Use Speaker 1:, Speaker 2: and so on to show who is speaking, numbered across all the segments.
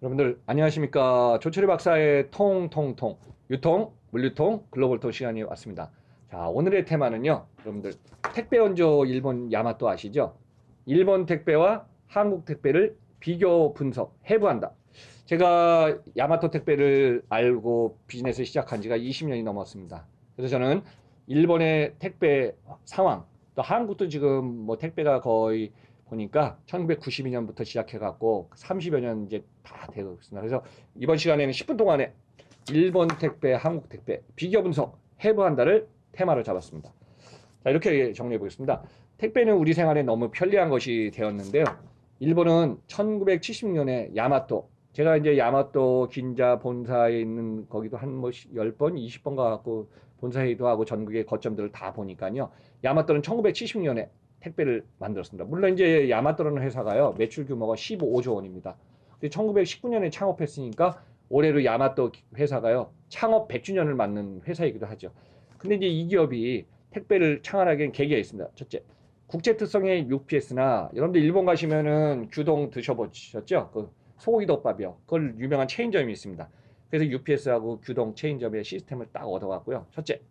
Speaker 1: 여러분들 안녕하십니까. 조철희 박사의 통통통 유통, 물류통, 글로벌통 시간이 왔습니다. 자, 오늘의 테마는요. 여러분들 택배 원조 일본 야마토 아시죠? 일본 택배와 한국 택배를 비교 분석, 해부한다. 제가 야마토 택배를 알고 비즈니스 시작한 지가 20년이 넘었습니다. 그래서 저는 일본의 택배 상황, 또 한국도 지금 뭐 택배가 거의 보니까 1992년부터 시작해갖고 30여 년 이제 다 되고 있습니다. 그래서 이번 시간에는 10분 동안에 일본 택배, 한국 택배 비교 분석 해부한다를 테마로 잡았습니다. 자, 이렇게 정리해 보겠습니다. 택배는 우리 생활에 너무 편리한 것이 되었는데요. 일본은 1970년에 야마토, 제가 이제 야마토 긴자 본사에 있는 거기도 한 뭐 10번, 20번 가갖고 본사회의도 하고 전국의 거점들을 다 보니까요. 야마토는 1970년에 택배를 만들었습니다. 물론 이제 야마토라는 회사가요, 매출 규모가 15조 원입니다. 1919년에 창업했으니까 올해로 야마토 회사가요, 창업 100주년을 맞는 회사이기도 하죠. 근데 이제 이 기업이 택배를 창안하게 계기가 있습니다. 첫째, 국제 특성의 UPS나 여러분들 일본 가시면은 규동 드셔보셨죠? 그 소고기 덮밥이요. 그걸 유명한 체인점이 있습니다. 그래서 UPS하고 규동 체인점의 시스템을 딱 얻어갔고요. 첫째,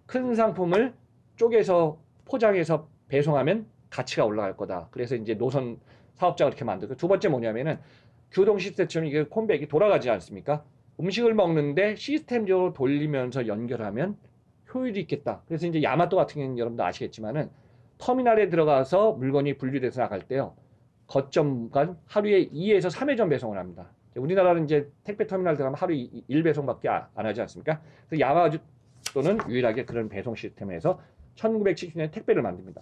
Speaker 1: 큰 상품을 쪼개서 포장해서 배송하면 가치가 올라갈 거다. 그래서 이제 노선 사업자가 그렇게 만들고, 두 번째 뭐냐면은 규동 시스템처럼 이게 콘백이 돌아가지 않습니까? 음식을 먹는데 시스템적으로 돌리면서 연결하면 효율이 있겠다. 그래서 이제 야마토 같은 경우는 여러분도 아시겠지만은 터미널에 들어가서 물건이 분류돼서 나갈 때요, 거점 간 하루에 2에서 3회전 배송을 합니다. 우리나라는 이제 택배 터미널 들어가면 하루 1배송밖에 안 하지 않습니까? 그래서 야마토는 유일하게 그런 배송 시스템에서 1970년에 택배를 만듭니다.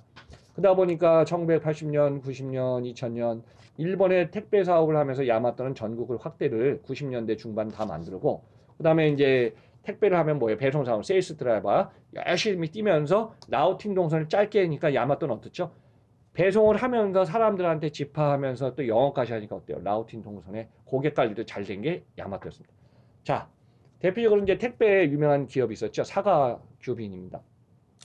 Speaker 1: 그러다 보니까 1980년, 90년, 2000년 일본의 택배 사업을 하면서 야마토는 전국을 확대를 90년대 중반 다 만들고, 그 다음에 이제 택배를 하면 뭐예요? 배송 사업, 세일스 드라이버 열심히 뛰면서 라우팅 동선을 짧게 하니까 야마토는 어떻죠? 배송을 하면서 사람들한테 집화하면서 또 영어까지 하니까 어때요? 라우팅 동선에 고객 관리도 잘 된 게 야마토였습니다. 자, 대표적으로 이제 택배 유명한 기업이 있었죠. 사과규빈입니다.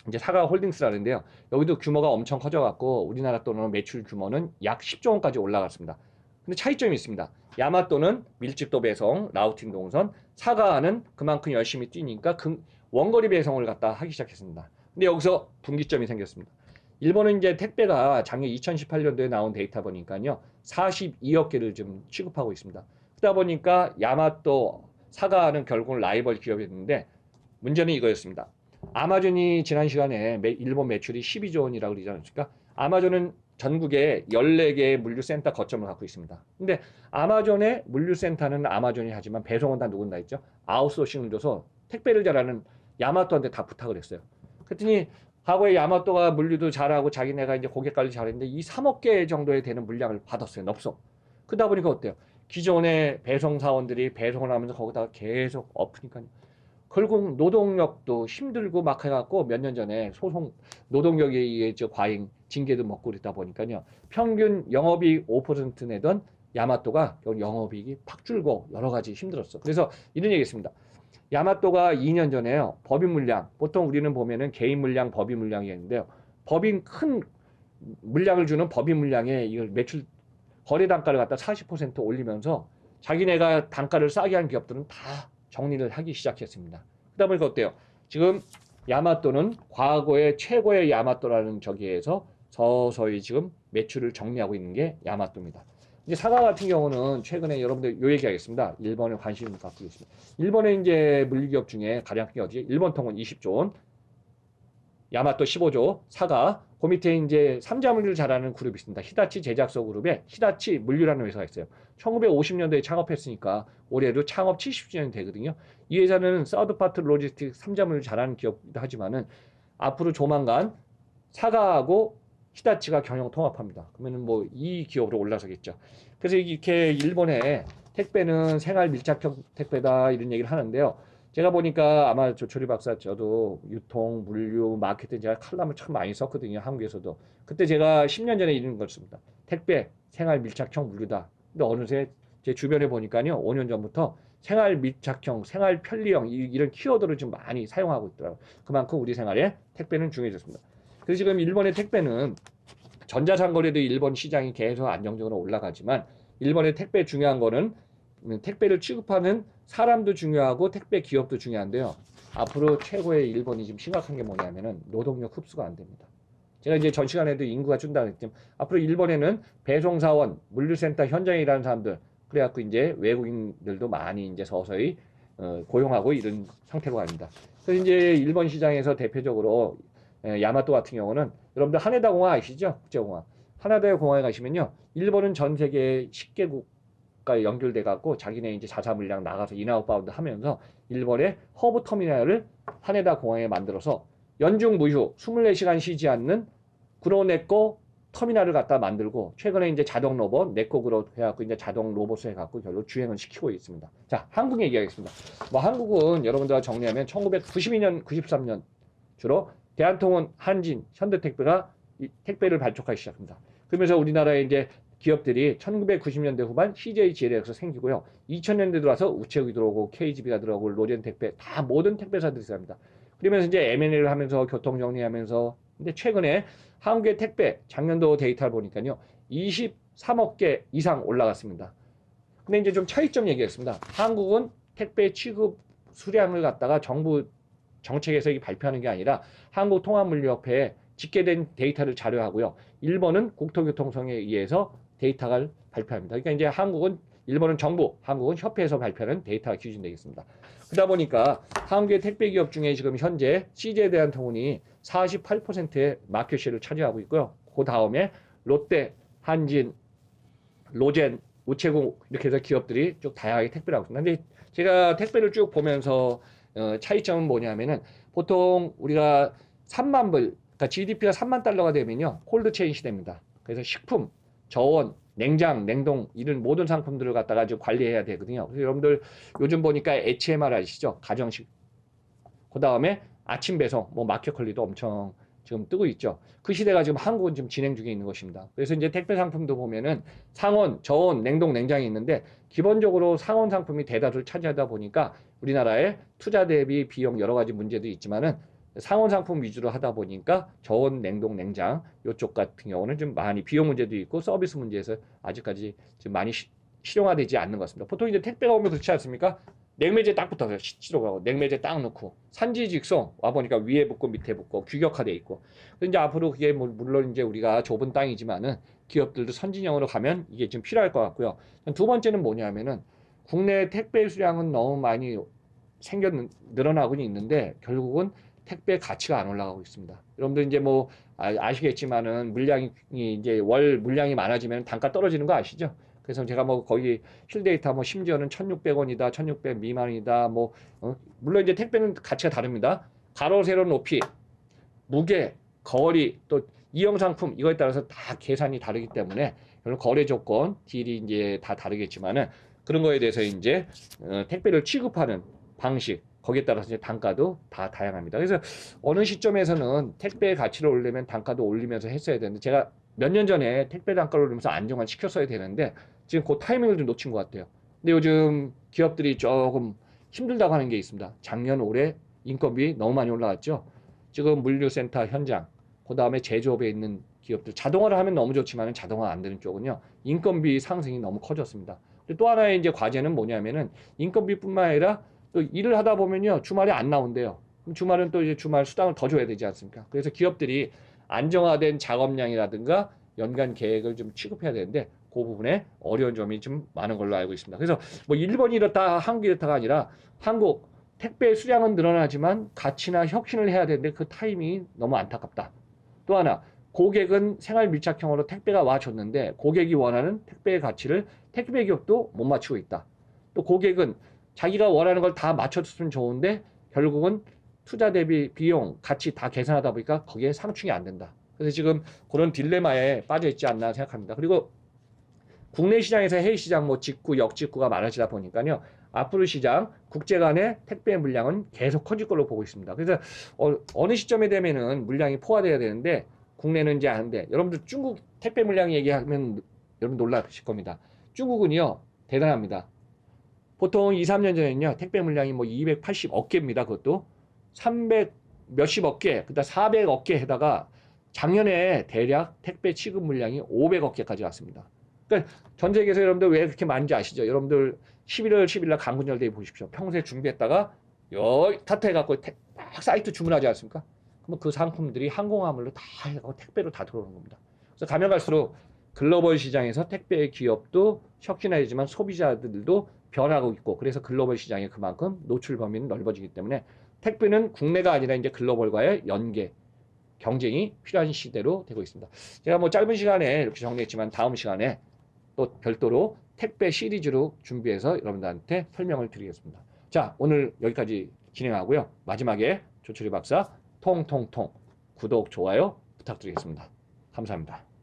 Speaker 1: 이제 사과홀딩스라는데요. 여기도 규모가 엄청 커져갖고 우리나라 돈으로 매출 규모는 약 10조 원까지 올라갔습니다. 근데 차이점이 있습니다. 야마토는 밀집도 배송, 라우팅 동선, 사과는 그만큼 열심히 뛰니까 원거리 배송을 갖다 하기 시작했습니다. 근데 여기서 분기점이 생겼습니다. 일본은 이제 택배가 작년 2018년도에 나온 데이터 보니까요, 42억 개를 좀 취급하고 있습니다. 그러다 보니까 야마토, 사과는 결국은 라이벌 기업이었는데, 문제는 이거였습니다. 아마존이 지난 시간에 일본 매출이 12조 원이라고 그러지 않습니까? 아마존은 전국에 14개의 물류센터 거점을 갖고 있습니다. 근데 아마존의 물류센터는 아마존이 하지만 배송은 다 누군가 했죠? 아웃소싱을 줘서 택배를 잘하는 야마토한테 다 부탁을 했어요. 그랬더니 과거에 야마토가 물류도 잘하고 자기네가 이제 고객 관리 잘했는데 이 3억 개 정도에 되는 물량을 받았어요. 넙석. 그러다 보니까 어때요? 기존의 배송 사원들이 배송을 하면서 거기다가 계속 엎으니까요. 결국 노동력도 힘들고 막 해갖고 몇 년 전에 소송, 노동력에 의해 저 과잉 징계도 먹고 그랬다 보니까요. 평균 영업이익 5% 내던 야마토가 영업이익이 팍 줄고 여러 가지 힘들었어. 그래서 이런 얘기 했습니다. 야마토가 2년 전에요, 법인 물량, 보통 우리는 보면은 개인 물량, 법인 물량이 있는데요. 법인 큰 물량을 주는 법인 물량에 이걸 매출, 거래 단가를 갖다 40% 올리면서 자기네가 단가를 싸게 한 기업들은 다 정리를 하기 시작했습니다. 그러다 보니까 어때요? 지금 야마토는 과거의 최고의 야마토라는 저기에서 서서히 지금 매출을 정리하고 있는 게 야마토입니다. 이제 사과 같은 경우는 최근에 여러분들 요 얘기하겠습니다. 일본에 관심을 갖고 있습니다. 일본의 이제 물류기업 중에 가장 큰 게 어디지? 일본통은 20조 원, 야마토 15조, 사과, 그 밑에 이제 삼자물류를 잘하는 그룹이 있습니다. 히다치 제작소 그룹에 히다치 물류라는 회사가 있어요. 1950년도에 창업했으니까 올해로 창업 70주년이 되거든요. 이 회사는 서드파트 로지스틱 삼자물류 잘하는 기업이기도 하지만은 앞으로 조만간 사과하고 히다치가 경영 통합합니다. 그러면은 뭐 이 기업으로 올라서겠죠. 그래서 이렇게 일본의 택배는 생활 밀착형 택배다 이런 얘기를 하는데요. 제가 보니까 아마 조철희 박사, 저도 유통, 물류, 마케팅 제가 칼럼을 참 많이 썼거든요. 한국에서도. 그때 제가 10년 전에 이런 걸 씁니다. 택배, 생활 밀착형 물류다. 근데 어느새 제 주변에 보니까요, 5년 전부터 생활 밀착형, 생활 편리형 이런 키워드를 좀 많이 사용하고 있더라고요. 그만큼 우리 생활에 택배는 중요해졌습니다. 그래서 지금 일본의 택배는 전자상거래도 일본 시장이 계속 안정적으로 올라가지만 일본의 택배 중요한 거는 택배를 취급하는 사람도 중요하고 택배 기업도 중요한데요. 앞으로 최고의 일본이 지금 심각한 게 뭐냐면은 노동력 흡수가 안 됩니다. 제가 이제 전 시간에도 인구가 준다고 했지만 앞으로 일본에는 배송사원, 물류센터 현장에 일하는 사람들 그래갖고 이제 외국인들도 많이 이제 서서히 고용하고 이런 상태로 갑니다. 그래서 이제 일본 시장에서 대표적으로 야마토 같은 경우는 여러분들 하네다 공항 아시죠? 국제공항. 하네다 공항에 가시면요. 일본은 전 세계 10개국과 연결돼 갖고 자기네 이제 자사 물량 나가서 인아웃바운드 하면서 일본의 허브 터미널을 하네다 공항에 만들어서 연중 무휴 24시간 쉬지 않는 구로네코 터미널을 갖다 만들고 최근에 이제 자동 로봇 네코그로 해갖고 이제 자동 로봇을 해갖고 결국 주행을 시키고 있습니다. 자, 한국 얘기하겠습니다. 뭐 한국은 여러분들과 정리하면 1992년, 93년 주로 대한통운, 한진, 현대택배가 이 택배를 발족하기 시작합니다. 그러면서 우리나라의 이제 기업들이 1990년대 후반 CJGL에서 생기고요. 2000년대 들어와서 우체국이 들어오고 KGB가 들어오고 로젠택배 다 모든 택배사들이 들어갑니다. 그러면서 이제 M&A를 하면서 교통 정리하면서 근데 최근에 한국의 택배 작년도 데이터를 보니까요. 23억 개 이상 올라갔습니다. 근데 이제 좀 차이점 얘기했습니다. 한국은 택배 취급 수량을 갖다가 정부 정책에서 발표하는 게 아니라 한국통합물류협회에 집계된 데이터를 자료하고요. 일본은 국토교통성에 의해서 데이터를 발표합니다. 그러니까 이제 일본은 정부, 한국은 협회에서 발표하는 데이터가 기준이 되겠습니다. 그러다 보니까 한국의 택배 기업 중에 지금 현재 CJ 대한통운이 48%의 마켓쉐어를 차지하고 있고요. 그 다음에 롯데, 한진, 로젠, 우체국 이렇게 해서 기업들이 쭉 다양하게 택배를 하고 있습니다. 근데 제가 택배를 쭉 보면서 차이점은 뭐냐면은 보통 우리가 3만 불, 그러니까 GDP가 3만 달러가 되면요. 콜드체인 시대입니다. 그래서 식품, 저온, 냉장, 냉동 이런 모든 상품들을 갖다가 좀 관리해야 되거든요. 그래서 여러분들 요즘 보니까 HMR 아시죠? 가정식. 그 다음에 아침 배송, 뭐 마켓컬리도 엄청 지금 뜨고 있죠. 그 시대가 지금 한국은 지금 진행 중에 있는 것입니다. 그래서 이제 택배 상품도 보면은 상온, 저온, 냉동, 냉장이 있는데 기본적으로 상온 상품이 대다수를 차지하다 보니까 우리나라의 투자 대비 비용 여러 가지 문제도 있지만은 상온 상품 위주로 하다 보니까 저온, 냉동, 냉장 이쪽 같은 경우는 좀 많이 비용 문제도 있고 서비스 문제에서 아직까지 좀 많이 실용화되지 않는 것 같습니다. 보통 이제 택배가 오면 그렇지 않습니까? 냉매제 딱 붙어서 시치러 가고 냉매제 딱 넣고 산지 직송 와 보니까 위에 붙고 밑에 붙고 규격화돼 있고. 근데 이제 앞으로 그게 물론 이제 우리가 좁은 땅이지만은 기업들도 선진형으로 가면 이게 좀 필요할 것 같고요. 두 번째는 뭐냐면은 국내 택배 수량은 너무 많이 늘어나고는 있는데 결국은 택배 가치가 안 올라가고 있습니다. 여러분들 이제 뭐 아시겠지만은 물량이 이제 월 물량이 많아지면 단가 떨어지는 거 아시죠? 그래서 제가 뭐 거기 실데이터 뭐 심지어는 1,600원이다, 1,600 미만이다, 뭐 물론 이제 택배는 가치가 다릅니다. 가로 세로 높이, 무게, 거리, 또 이용 상품 이거에 따라서 다 계산이 다르기 때문에 별로 거래 조건, 딜이 이제 다 다르겠지만은 그런 거에 대해서 이제 택배를 취급하는 방식 거기에 따라서 이제 단가도 다 다양합니다. 그래서 어느 시점에서는 택배의 가치를 올리면 단가도 올리면서 했어야 되는데 제가 몇 년 전에 택배 단가를 올리면서 안정화 시켰어야 되는데 지금 그 타이밍을 좀 놓친 것 같아요. 근데 요즘 기업들이 조금 힘들다고 하는 게 있습니다. 작년 올해 인건비 너무 많이 올라갔죠. 지금 물류센터 현장, 그 다음에 제조업에 있는 기업들 자동화를 하면 너무 좋지만 자동화 안 되는 쪽은요. 인건비 상승이 너무 커졌습니다. 또 하나의 이제 과제는 뭐냐면은 인건비뿐만 아니라 또 일을 하다 보면요. 주말에 안 나온대요. 그럼 주말은 또 이제 주말 수당을 더 줘야 되지 않습니까? 그래서 기업들이 안정화된 작업량이라든가 연간 계획을 좀 취급해야 되는데 그 부분에 어려운 점이 좀 많은 걸로 알고 있습니다. 그래서 뭐 일본이 이렇다 한국이 이렇다가 아니라 한국 택배 수량은 늘어나지만 가치나 혁신을 해야 되는데 그 타이밍이 너무 안타깝다. 또 하나 고객은 생활 밀착형으로 택배가 와줬는데 고객이 원하는 택배의 가치를 택배 기업도 못 맞추고 있다. 또 고객은 자기가 원하는 걸 다 맞춰줬으면 좋은데 결국은 투자 대비 비용, 가치 다 계산하다 보니까 거기에 상충이 안 된다. 그래서 지금 그런 딜레마에 빠져 있지 않나 생각합니다. 그리고 국내 시장에서 해외 시장 뭐 직구, 역직구가 많아지다 보니까요. 앞으로 시장, 국제 간의 택배 물량은 계속 커질 걸로 보고 있습니다. 그래서 어느 시점에 되면은 물량이 포화돼야 되는데 국내는 이제 안 돼. 여러분들 중국 택배 물량 얘기하면 여러분 놀라실 겁니다. 중국은요. 대단합니다. 보통 2, 3년 전에는요. 택배 물량이 뭐 280억 개입니다. 그것도 300 몇십억 개, 그다음 400억 개 해다가 작년에 대략 택배 취급 물량이 500억 개까지 왔습니다. 그러니까 전 세계에서 여러분들 왜 그렇게 많은지 아시죠? 여러분들 11월 10일 날 강군열대회 보십시오. 평소에 준비했다가 여기 타투해갖고 딱 사이트 주문하지 않습니까? 그러면 그 상품들이 항공화물로 다 해갖고 택배로 다 들어오는 겁니다. 그래서 가면 갈수록 글로벌 시장에서 택배 기업도 혁신해야지만 소비자들도 변하고 있고, 그래서 글로벌 시장에 그만큼 노출 범위는 넓어지기 때문에 택배는 국내가 아니라 이제 글로벌과의 연계, 경쟁이 필요한 시대로 되고 있습니다. 제가 뭐 짧은 시간에 이렇게 정리했지만 다음 시간에 또 별도로 택배 시리즈로 준비해서 여러분들한테 설명을 드리겠습니다. 자, 오늘 여기까지 진행하고요. 마지막에 조철희 박사 통통통 구독, 좋아요 부탁드리겠습니다. 감사합니다.